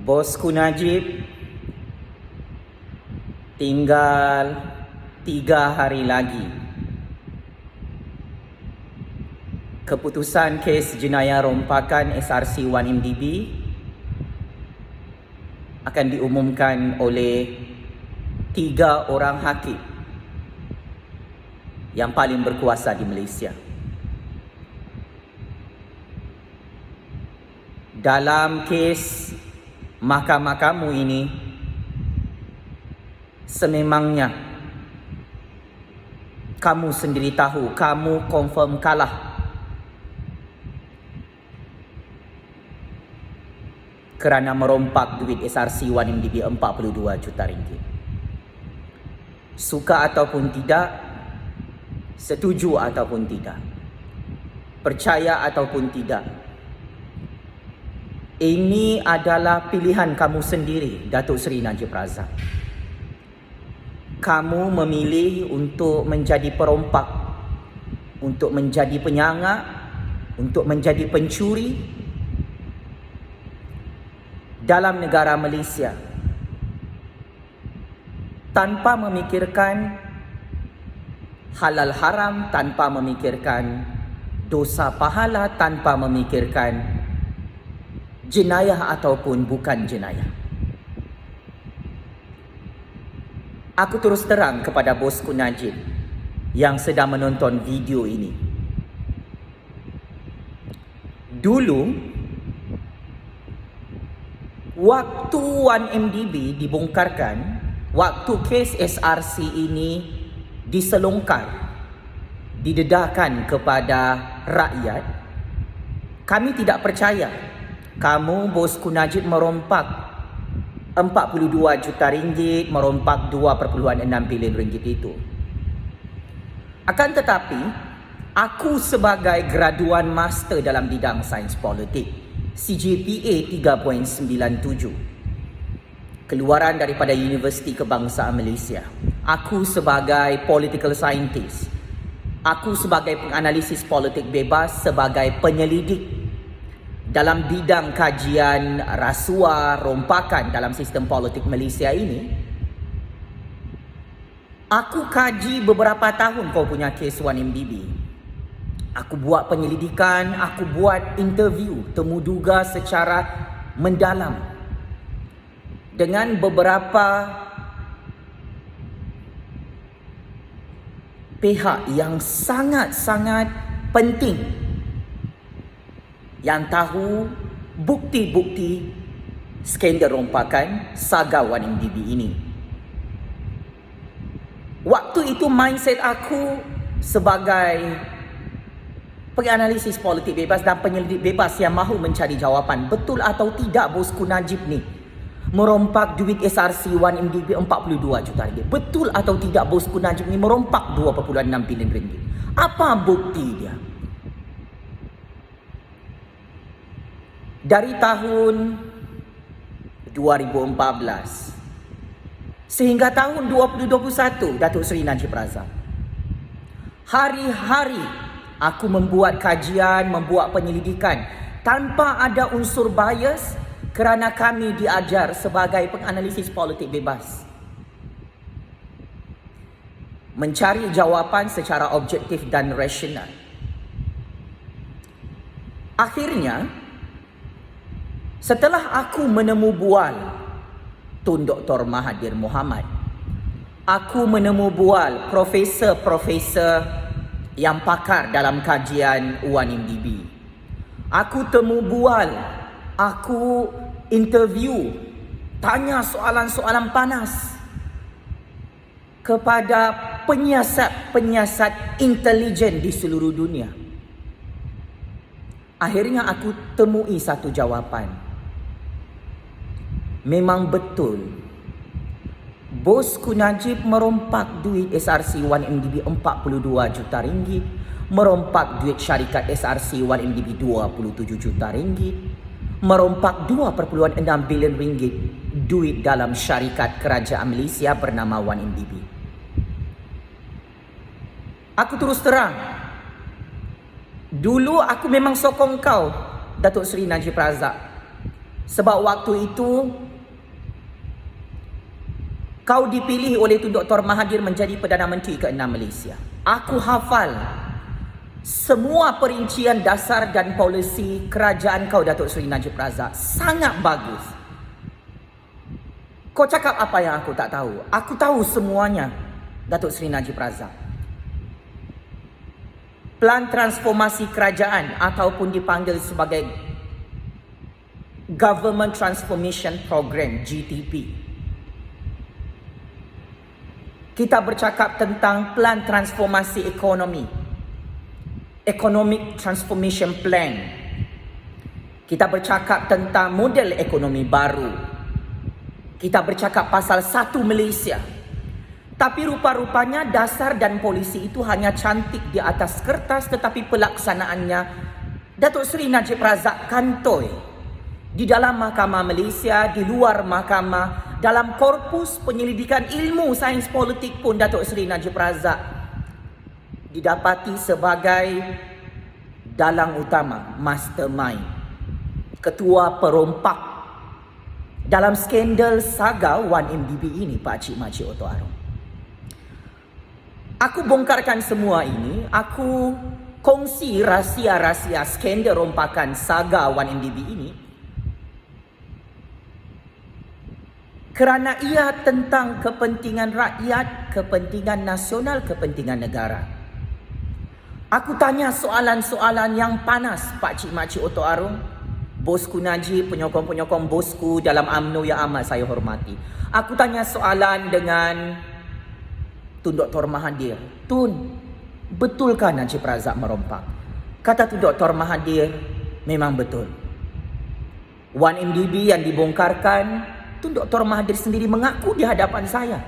Bosku Najib, tinggal 3 hari lagi. Keputusan kes jenayah rompakan SRC1MDB akan diumumkan oleh 3 orang hakim yang paling berkuasa di Malaysia. Dalam kes mahkamah kamu ini, sememangnya kamu sendiri tahu, kamu confirm kalah. Kerana merompak duit SRC1MDB 42 juta ringgit. Suka ataupun tidak, setuju ataupun tidak, percaya ataupun tidak, ini adalah pilihan kamu sendiri, Datuk Seri Najib Razak. Kamu memilih untuk menjadi perompak, untuk menjadi penyangak, untuk menjadi pencuri dalam negara Malaysia, tanpa memikirkan halal haram, tanpa memikirkan dosa pahala, tanpa memikirkan jenayah ataupun bukan jenayah. Aku terus terang kepada bosku Najib yang sedang menonton video ini. Dulu, waktu 1MDB dibongkarkan, waktu kes SRC ini diselongkar, didedahkan kepada rakyat, kami tidak percaya kamu, bosku Najib, merompak 42 juta ringgit, merompak 2.6 bilion ringgit itu. Akan tetapi, aku sebagai graduan master dalam bidang sains politik, CGPA 3.97, keluaran daripada Universiti Kebangsaan Malaysia. Aku sebagai political scientist, aku sebagai penganalisis politik bebas, sebagai penyelidik dalam bidang kajian rasuah, rompakan dalam sistem politik Malaysia ini. Aku kaji beberapa tahun kau punya kes 1MDB. Aku buat penyelidikan, aku buat interview temuduga secara mendalam dengan beberapa pihak yang sangat-sangat penting, yang tahu bukti-bukti skandal rompakan saga 1MDB ini. Waktu itu mindset aku sebagai penganalisis politik bebas dan penyelidik bebas yang mahu mencari jawapan, betul atau tidak bosku Najib ni merompak duit SRC1MDB 42 juta ringgit? Betul atau tidak bosku Najib ni merompak 2.6 bilion ringgit? Apa bukti dia? Dari tahun 2014 sehingga tahun 2021, Datuk Seri Najib Razak, hari-hari aku membuat kajian, membuat penyelidikan tanpa ada unsur bias, kerana kami diajar sebagai penganalisis politik bebas mencari jawapan secara objektif dan rasional. Akhirnya, setelah aku menemu bual Tun Dr. Mahathir Mohamad, aku menemu bual profesor-profesor yang pakar dalam kajian 1MDB, aku temu bual, aku interview, tanya soalan-soalan panas kepada penyiasat intelijen di seluruh dunia. Akhirnya aku temui satu jawapan. Memang betul bosku Najib merompak duit SRC1MDB 42 juta ringgit, merompak duit syarikat SRC1MDB 27 juta ringgit, merompak 2.6 bilion ringgit duit dalam syarikat kerajaan Malaysia bernama 1MDB. Aku terus terang, dulu aku memang sokong kau, Datuk Seri Najib Razak, Sebab waktu itu kau dipilih oleh Tun Dr. Mahathir menjadi Perdana Menteri ke-6 Malaysia. Aku hafal semua perincian dasar dan polisi kerajaan kau, Datuk Seri Najib Razak. Sangat bagus. Kau cakap apa yang aku tak tahu? Aku tahu semuanya, Datuk Seri Najib Razak. Plan transformasi kerajaan ataupun dipanggil sebagai Government Transformation Program, GTP. Kita bercakap tentang plan transformasi ekonomi, Economic Transformation Plan. Kita bercakap tentang model ekonomi baru. Kita bercakap pasal satu Malaysia. Tapi rupa-rupanya dasar dan polisi itu hanya cantik di atas kertas, tetapi pelaksanaannya Datuk Seri Najib Razak kantoi. Di dalam Mahkamah Malaysia, di luar mahkamah, dalam korpus penyelidikan ilmu sains politik pun Datuk Seri Najib Razak didapati sebagai dalang utama, mastermind, ketua perompak dalam skandal saga 1MDB ini, Pak Cik Makcik Oto Arong. Aku bongkarkan semua ini, aku kongsi rahsia-rahsia skandal rompakan saga 1MDB ini kerana ia tentang kepentingan rakyat, kepentingan nasional, kepentingan negara. Aku tanya soalan-soalan yang panas, Pak Cik Makcik Oto Arong, bosku Najib, penyokong-penyokong bosku dalam UMNO yang amat saya hormati. Aku tanya soalan dengan Tun Dr. Mahathir. Tun, betulkah Najib Razak merompak? Kata Tun Dr. Mahathir, memang betul. 1MDB yang dibongkarkan, Tun Dr. Mahathir sendiri mengaku di hadapan saya.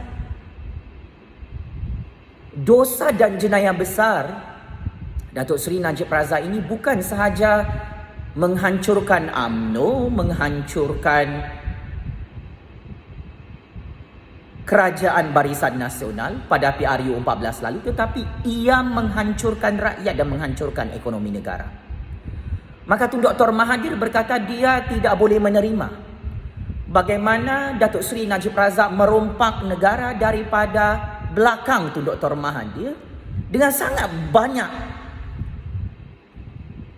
Dosa dan jenayah besar Datuk Seri Najib Razak ini bukan sahaja menghancurkan UMNO, menghancurkan Kerajaan Barisan Nasional pada PRU 14 lalu, tetapi ia menghancurkan rakyat dan menghancurkan ekonomi negara. Maka Tun Dr. Mahathir berkata dia tidak boleh menerima bagaimana Datuk Seri Najib Razak merompak negara daripada belakang Tun Dr. Mahathir dengan sangat banyak.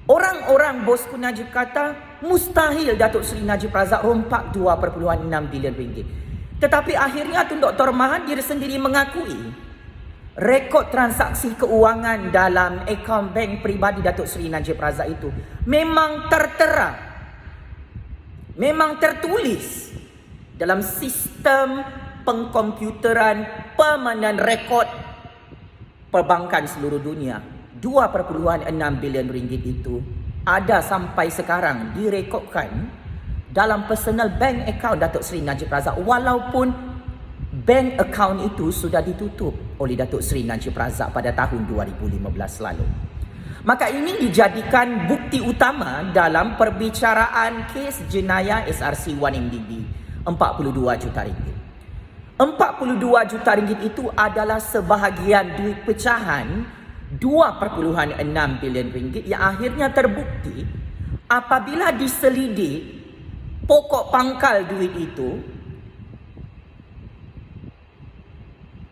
Orang-orang bosku Najib kata mustahil Datuk Seri Najib Razak rompak 2.6 bilion ringgit. Tetapi akhirnya Tun Dr. Mahathir sendiri mengakui rekod transaksi keuangan dalam akaun bank peribadi Datuk Seri Najib Razak itu memang tertera, memang tertulis dalam sistem pengkomputeran permanent rekod perbankan seluruh dunia. 2.6 bilion ringgit itu ada sampai sekarang direkodkan dalam personal bank account Datuk Seri Najib Razak, walaupun bank account itu sudah ditutup oleh Datuk Seri Najib Razak pada tahun 2015 lalu. Maka ini dijadikan bukti utama dalam perbicaraan kes jenayah SRC 1MDB 42 juta ringgit. 42 juta ringgit itu adalah sebahagian duit pecahan 2.6 bilion ringgit yang akhirnya terbukti apabila diselidik pokok pangkal duit itu,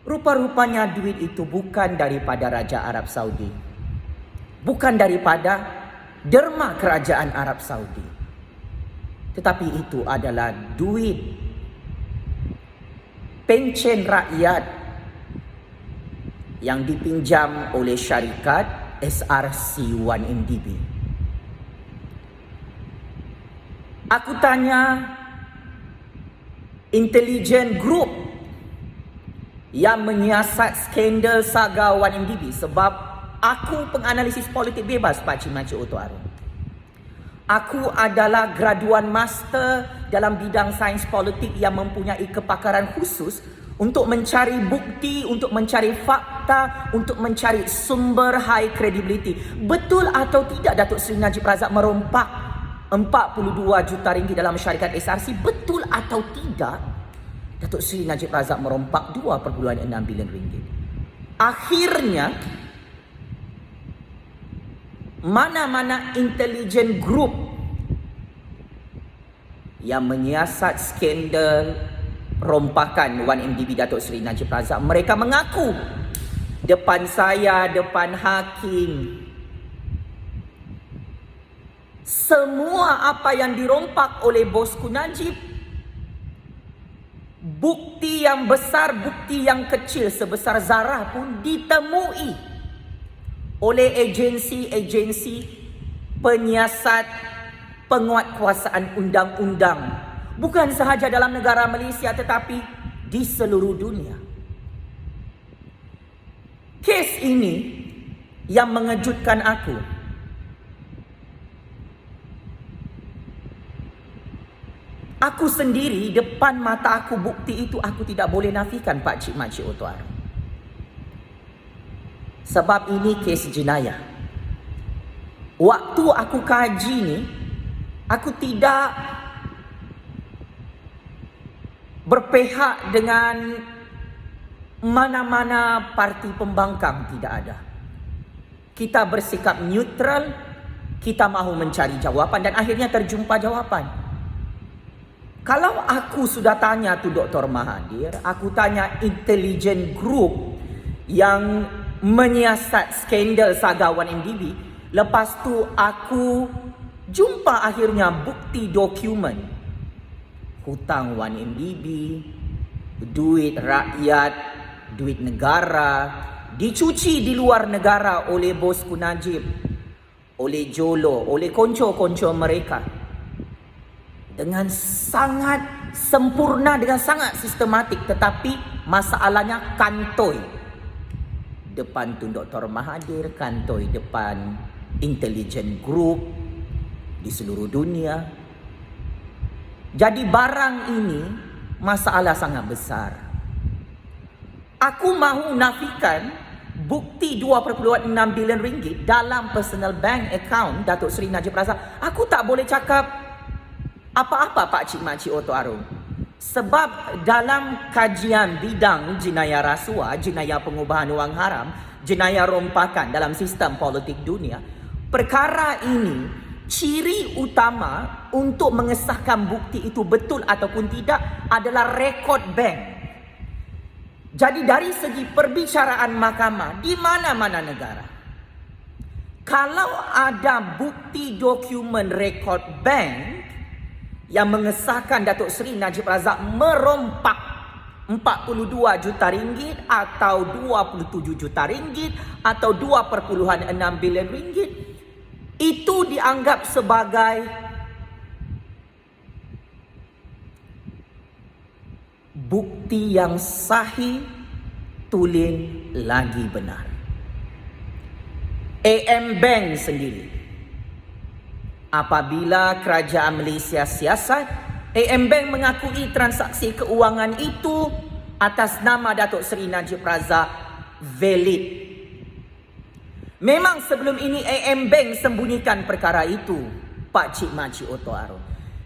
rupa-rupanya duit itu bukan daripada Raja Arab Saudi, bukan daripada derma kerajaan Arab Saudi, tetapi itu adalah duit pencen rakyat yang dipinjam oleh syarikat SRC 1MDB. Aku tanya intelijen group yang menyiasat skandal saga 1MDB, sebab aku penganalisis politik bebas, Pak Cik Makcik Oto Arong. Aku adalah graduan master dalam bidang sains politik yang mempunyai kepakaran khusus untuk mencari bukti, untuk mencari fakta, untuk mencari sumber high credibility. Betul atau tidak Datuk Seri Najib Razak merompak 42 juta ringgit dalam syarikat SRC? Betul atau tidak Datuk Seri Najib Razak merompak 2.6 bilion ringgit? Akhirnya mana-mana intelijen group yang menyiasat skandal rompakan 1MDB Datuk Seri Najib Razak. Mereka mengaku depan saya, depan hakim, semua apa yang dirompak oleh bosku Najib, bukti yang besar, bukti yang kecil sebesar zarah pun ditemui oleh agensi-agensi penyiasat penguatkuasaan undang-undang, bukan sahaja dalam negara Malaysia tetapi di seluruh dunia. Kes ini yang mengejutkan aku. Aku sendiri, depan mata aku bukti itu aku tidak boleh nafikan, Pak Cik Mak Cik Oto Arum. Sebab ini kes jenayah. Waktu aku kaji ni, aku tidak berpihak dengan mana-mana parti pembangkang, tidak ada. Kita bersikap neutral, kita mahu mencari jawapan dan akhirnya terjumpa jawapan. Kalau aku sudah tanya tu Dr. Mahathir, aku tanya intelligent group yang menyiasat skandal Saga 1MDB, lepas tu aku jumpa akhirnya bukti dokumen hutang 1MDB, duit rakyat, duit negara dicuci di luar negara oleh bosku Najib, oleh Jolo, oleh konco-konco mereka dengan sangat sempurna, dengan sangat sistematik. Tetapi masalahnya kantoi depan tu Dr. Mahathir, kantoi depan intelligent group di seluruh dunia. Jadi barang ini masalah sangat besar. Aku mahu nafikan bukti 2.6 bilion ringgit dalam personal bank account Datuk Seri Najib Razak. Aku tak boleh cakap apa-apa, Pak Cik Mak Cik Oto Arum. Sebab dalam kajian bidang jenayah rasuah, jenayah pengubahan wang haram, jenayah rompakan dalam sistem politik dunia, perkara ini ciri utama untuk mengesahkan bukti itu betul ataupun tidak adalah rekod bank. Jadi dari segi perbicaraan mahkamah di mana-mana negara, kalau ada bukti dokumen rekod bank yang mengesahkan Datuk Seri Najib Razak merompak 42 juta ringgit atau 27 juta ringgit atau 2.6 bilion ringgit, itu dianggap sebagai bukti yang sahih, tulen lagi benar. AM Bank sendiri, apabila kerajaan Malaysia siasat, AM Bank mengakui transaksi keuangan itu atas nama Datuk Seri Najib Razak valid. Memang sebelum ini AM Bank sembunyikan perkara itu, Pak Cik Mak Cik Oto Arum.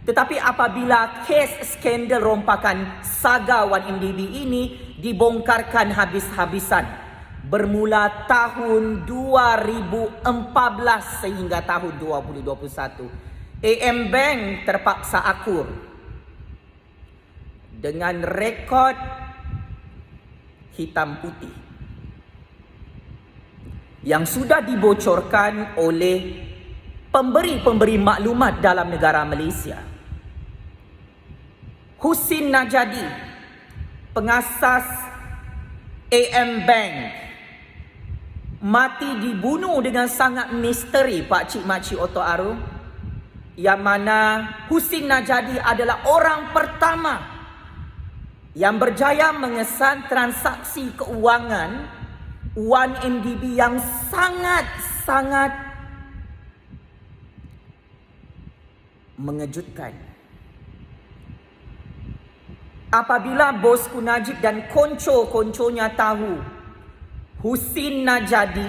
Tetapi apabila kes skandal rompakan Saga 1MDB ini dibongkarkan habis-habisan bermula tahun 2014 sehingga tahun 2021, AM Bank terpaksa akur dengan rekod hitam putih yang sudah dibocorkan oleh pemberi-pemberi maklumat dalam negara Malaysia. Husin Najadi, pengasas AM Bank, mati dibunuh dengan sangat misteri, Pak Cik Mak Cik Oto Arum, yang mana Husin Najadi adalah orang pertama yang berjaya mengesan transaksi keuangan 1MDB yang sangat-sangat mengejutkan. Apabila bosku Najib dan konco-konconya tahu Husin Najadi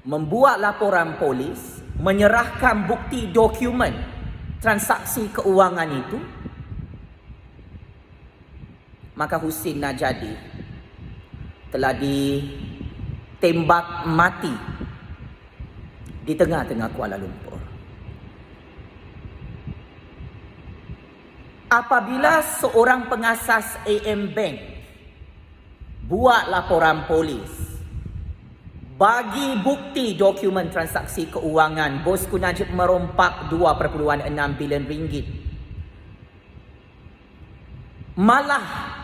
membuat laporan polis, menyerahkan bukti dokumen transaksi keuangan itu, maka Husin Najadi telah ditembak mati di tengah-tengah Kuala Lumpur. Apabila seorang pengasas AM Bank buat laporan polis, bagi bukti dokumen transaksi keuangan Bosku Najib merompak 2.6 bilion ringgit, malah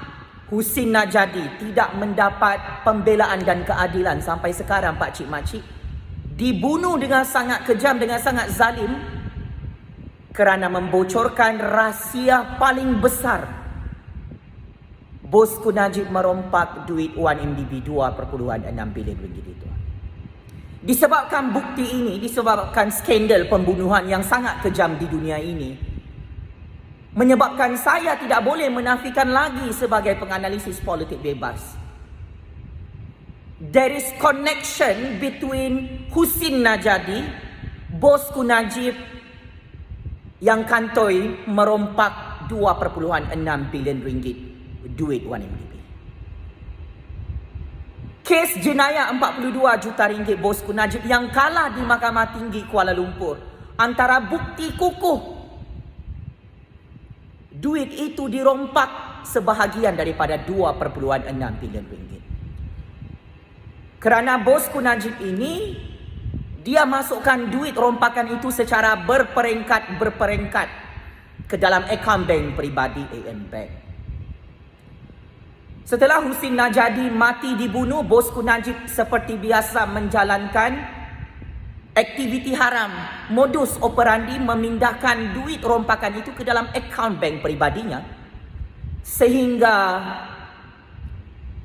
Husin Najadi tidak mendapat pembelaan dan keadilan sampai sekarang, Pak Cik Makcik, dibunuh dengan sangat kejam, dengan sangat zalim kerana membocorkan rahsia paling besar. Bosku Najib merompak duit 1MDB 2.6 bilion ringgit itu. Disebabkan bukti ini, disebabkan skandal pembunuhan yang sangat kejam di dunia ini, menyebabkan saya tidak boleh menafikan lagi sebagai penganalisis politik bebas. There is connection between Husin Najadi, Bosku Najib yang kantoi merompak 2.6 bilion ringgit duit 1MDB. Kes jenayah 42 juta ringgit Bosku Najib yang kalah di Mahkamah Tinggi Kuala Lumpur, antara bukti kukuh duit itu dirompak sebahagian daripada 2.6 bilion ringgit. Kerana Bosku Najib ini, dia masukkan duit rompakan itu secara berperingkat ke dalam akaun bank peribadi AM Bank. Setelah Husin Najadi mati dibunuh, Bosku Najib seperti biasa menjalankan aktiviti haram. Modus operandi memindahkan duit rompakan itu ke dalam akaun bank peribadinya, sehingga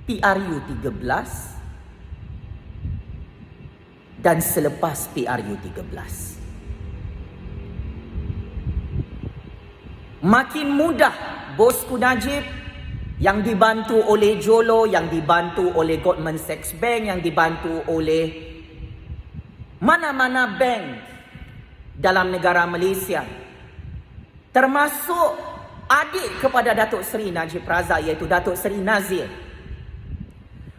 PRU 13 dan selepas PRU 13. Makin mudah Bosku Najib yang dibantu oleh Jolo, yang dibantu oleh Goldman Sachs Bank, yang dibantu oleh mana-mana bank dalam negara Malaysia, termasuk adik kepada Datuk Seri Najib Razak, iaitu Datuk Seri Nazir,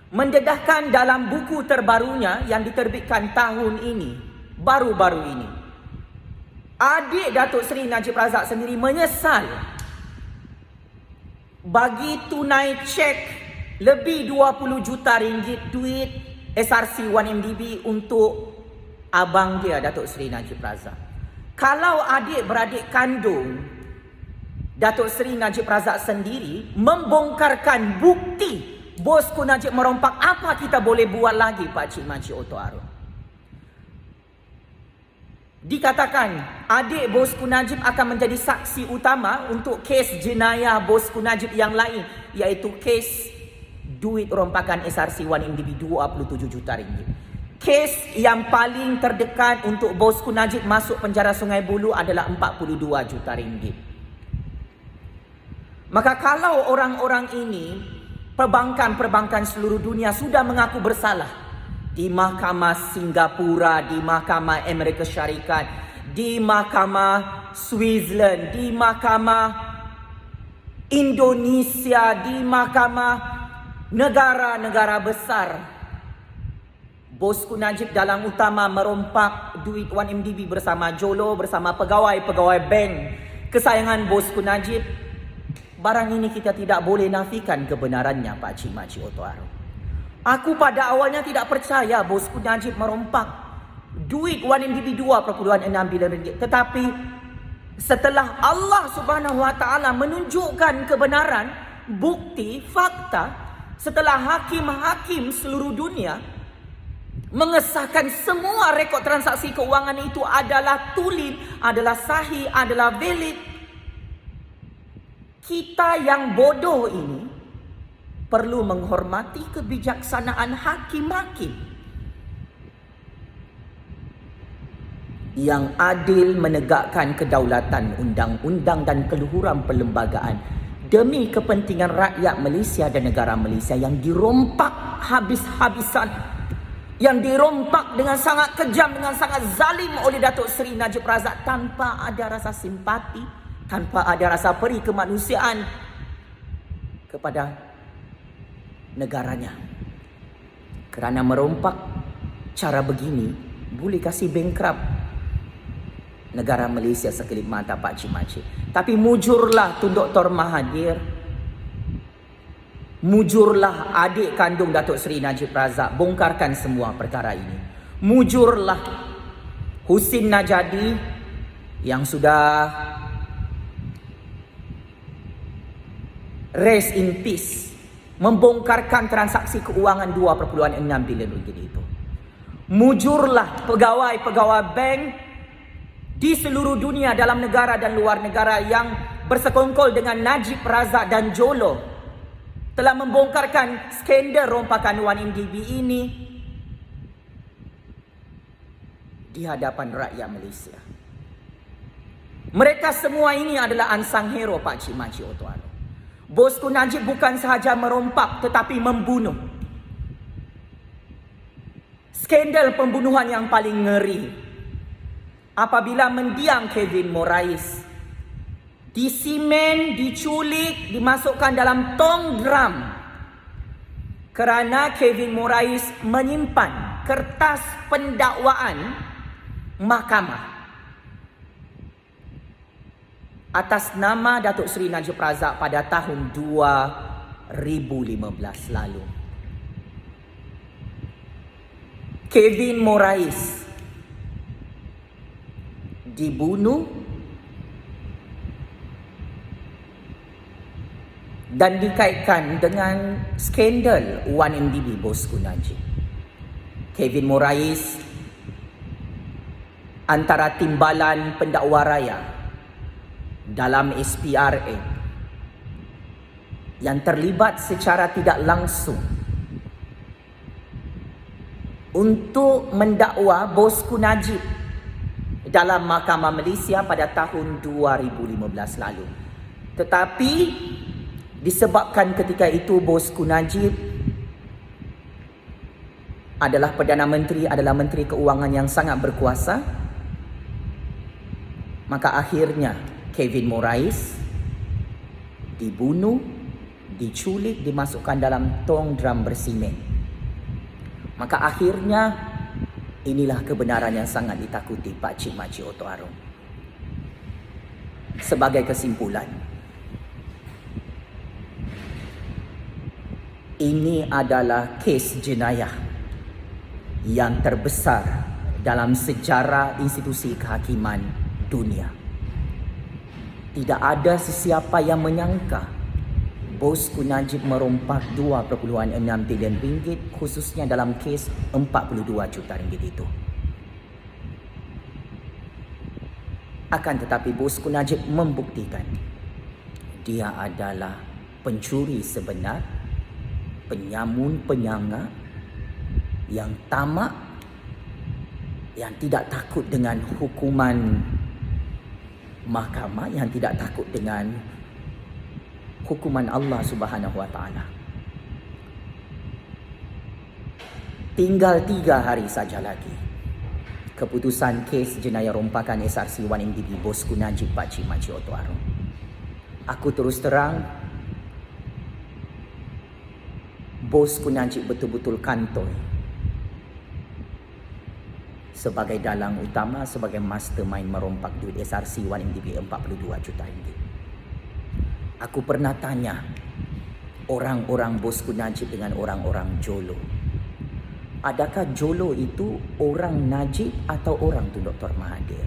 mendedahkan dalam buku terbarunya yang diterbitkan tahun ini, baru-baru ini, adik Datuk Seri Najib Razak sendiri menyesal bagi tunai cek lebih 20 juta ringgit duit SRC 1MDB untuk abang dia, Datuk Seri Najib Razak. Kalau adik-beradik kandung Datuk Seri Najib Razak sendiri membongkarkan bukti Bosku Najib merompak, apa kita boleh buat lagi, Pak Cik Makcik Oto Arun? Dikatakan adik Bosku Najib akan menjadi saksi utama untuk kes jenayah Bosku Najib yang lain, iaitu kes duit rompakan SRC 1MDB 27 juta ringgit. Kes yang paling terdekat untuk Bosku Najib masuk penjara Sungai Buloh adalah 42 juta ringgit. Maka kalau orang-orang ini, perbankan-perbankan seluruh dunia sudah mengaku bersalah di Mahkamah Singapura, di Mahkamah Amerika Syarikat, di Mahkamah Switzerland, di Mahkamah Indonesia, di Mahkamah negara-negara besar, Bosku Najib dalam utama merompak duit 1MDB bersama Jolo, bersama pegawai-pegawai bank kesayangan Bosku Najib. Barang ini kita tidak boleh nafikan kebenarannya, Pak Cik Makcik Oto Arun. Aku pada awalnya tidak percaya Bosku Najib merompak duit 1MDB 2.6 bilion ringgit. Tetapi setelah Allah Subhanahu Wa Taala menunjukkan kebenaran, bukti, fakta, setelah hakim-hakim seluruh dunia mengesahkan semua rekod transaksi keuangan itu adalah tulen, adalah sahih, adalah valid, kita yang bodoh ini perlu menghormati kebijaksanaan hakim-hakim yang adil menegakkan kedaulatan undang-undang dan keluhuran perlembagaan demi kepentingan rakyat Malaysia dan negara Malaysia yang dirompak habis-habisan, yang dirompak dengan sangat kejam, dengan sangat zalim oleh Datuk Seri Najib Razak tanpa ada rasa simpati, tanpa ada rasa peri kemanusiaan kepada negaranya. Kerana merompak cara begini boleh kasih bankrupt negara Malaysia sekelip mata Pak Cik Makcik. Tapi mujurlah Tun Dr. Mahathir, mujurlah adik kandung Datuk Seri Najib Razak, bongkarkan semua perkara ini. Mujurlah Husin Najadi yang sudah rest in peace, membongkarkan transaksi keuangan 2.6 bilion ringgit itu. Mujurlah pegawai-pegawai bank di seluruh dunia, dalam negara dan luar negara, yang bersekongkol dengan Najib Razak dan Jolo, telah membongkarkan skandal rompakan 1MDB ini di hadapan rakyat Malaysia. Mereka semua ini adalah unsung hero Pak Cik Makcik Otto. Bosku Najib bukan sahaja merompak tetapi membunuh. Skandal pembunuhan yang paling ngeri apabila mendiang Kevin Morais, disimen, diculik, dimasukkan dalam tong drum kerana Kevin Morais menyimpan kertas pendakwaan mahkamah atas nama Datuk Seri Najib Razak pada tahun 2015 lalu. Kevin Morais dibunuh dan dikaitkan dengan skandal 1MDB bosku Najib. Kevin Morais antara timbalan pendakwa raya dalam SPRA yang terlibat secara tidak langsung untuk mendakwa bosku Najib dalam Mahkamah Malaysia pada tahun 2015 lalu. Tetapi disebabkan ketika itu bosku Najib adalah Perdana Menteri, adalah Menteri Keuangan yang sangat berkuasa, maka akhirnya Kevin Morais dibunuh, diculik, dimasukkan dalam tong drum bersimen. Maka akhirnya inilah kebenaran yang sangat ditakuti Pak Cik Makcik Otto Arong. Sebagai kesimpulan, ini adalah kes jenayah yang terbesar dalam sejarah institusi kehakiman dunia. Tidak ada sesiapa yang menyangka bosku Najib merompak 2.6 bilion ringgit, khususnya dalam kes 42 juta ringgit itu. Akan tetapi bosku Najib membuktikan dia adalah pencuri sebenar, penyamun penyanga yang tamak, yang tidak takut dengan hukuman mahkamah, yang tidak takut dengan hukuman Allah Subhanahu wa taala. Tinggal 3 hari saja lagi keputusan kes jenayah rompakan SRC 1MDB bosku Najib Pak Cik Makcik Otto Arong. Aku terus terang, bosku Najib betul-betul kantoi sebagai dalang utama, sebagai mastermind merompak duit SRC 1MDB 42 juta ringgit. Aku pernah tanya orang-orang bosku Najib dengan orang-orang Jolo, adakah Jolo itu orang Najib atau orang Tun Dr. Mahathir?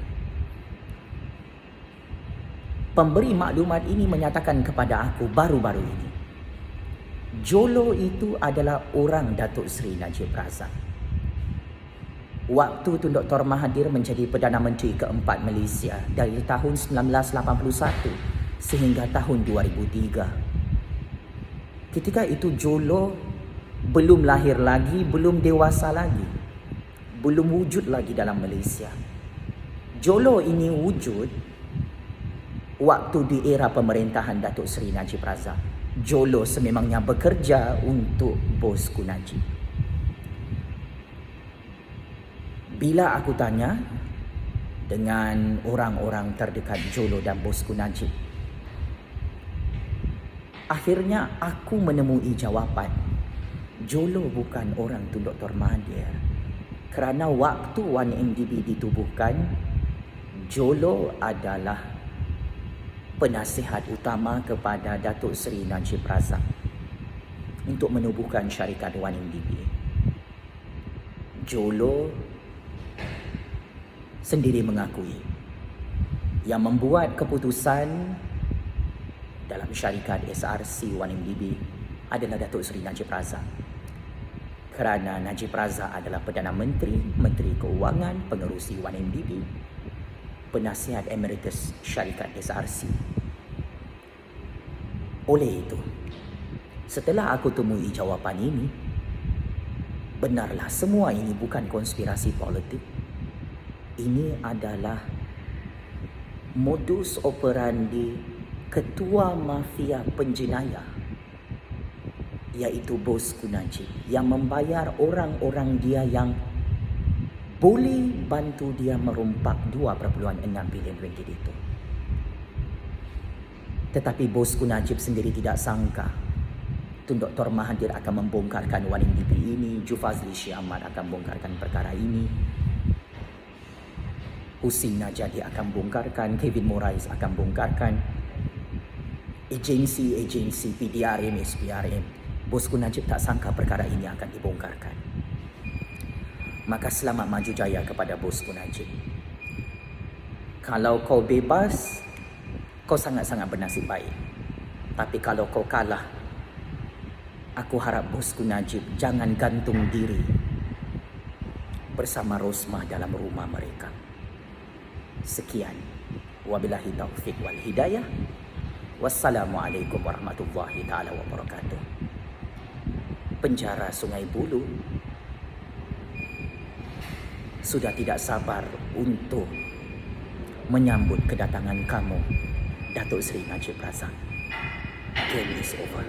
Pemberi maklumat ini menyatakan kepada aku baru-baru ini, Jolo itu adalah orang Datuk Seri Najib Razak. Waktu Tun Dr. Mahathir menjadi Perdana Menteri keempat Malaysia dari tahun 1981 sehingga tahun 2003. Ketika itu Jolo belum lahir lagi, belum dewasa lagi, belum wujud lagi dalam Malaysia. Jolo ini wujud waktu di era pemerintahan Datuk Seri Najib Razak. Jolo sememangnya bekerja untuk bosku Najib. Bila aku tanya dengan orang-orang terdekat Jolo dan bosku Najib, akhirnya aku menemui jawapan, Jolo bukan orang Tun Dr. Mahathir. Kerana waktu 1MDB ditubuhkan, Jolo adalah penasihat utama kepada Datuk Seri Najib Razak untuk menubuhkan syarikat 1MDB. Jolo sendiri mengakui yang membuat keputusan dalam syarikat SRC 1MDB adalah Datuk Seri Najib Razak. Kerana Najib Razak adalah Perdana Menteri, Menteri Keuangan, pengerusi 1MDB, penasihat emeritus syarikat SRC. Oleh itu, setelah aku temui jawapan ini, benarlah semua ini bukan konspirasi politik. Ini adalah modus operandi ketua mafia penjenayah, iaitu bosku Najib, yang membayar orang-orang dia yang boleh bantu dia merompak 2.6 bilion ringgit itu. Tetapi bosku Najib sendiri tidak sangka Tun Dr. Mahathir akan membongkarkan 1MDB ini, Jufazli Syed Ahmad akan membongkarkan perkara ini, Husin Najadi akan bongkarkan, Kevin Morais akan bongkarkan, agensi PDRM, SPRM. Bosku Najib tak sangka perkara ini akan dibongkarkan. Maka selamat maju jaya kepada bosku Najib. Kalau kau bebas, kau sangat-sangat bernasib baik. Tapi kalau kau kalah, aku harap bosku Najib jangan gantung diri bersama Rosmah dalam rumah mereka. Sekian. Wabillahi taufiq wal hidayah. Wassalamualaikum warahmatullahi taala wabarakatuh. Penjara Sungai Buloh sudah tidak sabar untuk menyambut kedatangan kamu, Datuk Seri Najib Razak. Game is over.